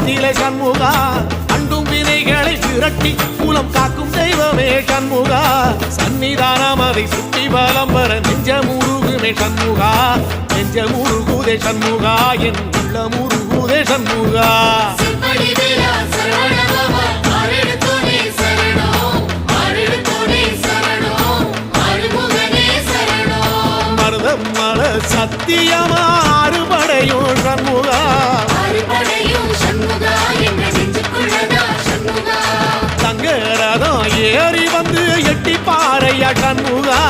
கோலத்திலே சண்முகா அண்டும் வினைகளை விரட்டி மூலம் காக்கும் தெய்வமே சண்முகா சன்னிதானம் அதை சுற்றி பலம் வர நெஞ்சமுருகுமே சண்முகா நெஞ்சமுருகுதே சண்முகா என் உள்ள முருகுதே சண்முகா மருதமல சத்தியமா அறுபடையும் சண்முகா தங்க ரதம் ஏறி வந்து எட்டி பாறையா சண்முகா